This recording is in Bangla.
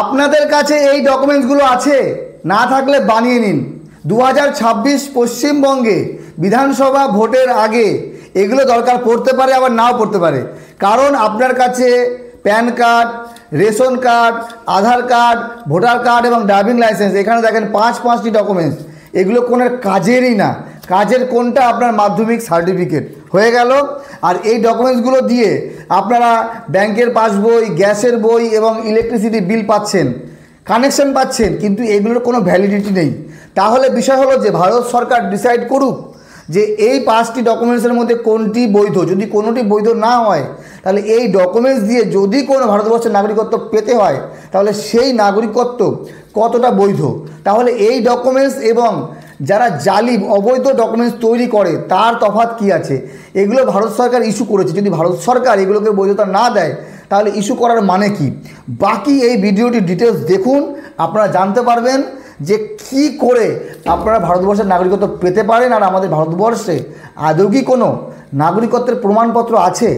আপনাদের কাছে এই ডকুমেন্টসগুলো আছে, না থাকলে বানিয়ে নিন। 2026 পশ্চিমবঙ্গে বিধানসভা ভোটের আগে এগুলো দরকার পড়তে পারে, আবার নাও পড়তে পারে। কারণ আপনার কাছে প্যান কার্ড, রেশন কার্ড, আধার কার্ড, ভোটার কার্ড এবং ড্রাইভিং লাইসেন্স, এখানে দেখেন পাঁচটি ডকুমেন্টস, এগুলো কোনো কাজেরই না। কাজের কোনটা? আপনার মাধ্যমিক সার্টিফিকেট হয়ে গেল। আর এই ডকুমেন্টসগুলো দিয়ে আপনারা ব্যাংকের পাসবই, গ্যাসের বই এবং ইলেকট্রিসিটি বিল পাচ্ছেন, কানেকশন পাচ্ছেন, কিন্তু এগুলোর কোনো ভ্যালিডিটি নেই। তাহলে বিষয় হলো যে ভারত সরকার ডিসাইড করুক যে এই 5টি ডকুমেন্টসের মধ্যে কোনটি বৈধ। যদি কোনোটি বৈধ না হয়, তাহলে এই ডকুমেন্টস দিয়ে যদি কোনো ভারতবর্ষের নাগরিকত্ব পেতে হয়, তাহলে সেই নাগরিকত্ব কতটা বৈধ। তাহলে এই ডকুমেন্টস এবং যারা জালি অবৈধ ডকুমেন্টস তৈরি করে তার তফাৎ কী আছে? এগুলো ভারত সরকার ইস্যু করেছে। যদি ভারত সরকার এগুলোকে বৈধতা না দেয়, তাহলে ইস্যু করার মানে কি? বাকি এই ভিডিওটি ডিটেলস দেখুন, আপনারা জানতে পারবেন যে কি করে আপনারা ভারতবর্ষের নাগরিকত্ব পেতে পারেন। আর আমাদের ভারতবর্ষে আদৌ কি কোনো নাগরিকত্বের প্রমাণপত্র আছে?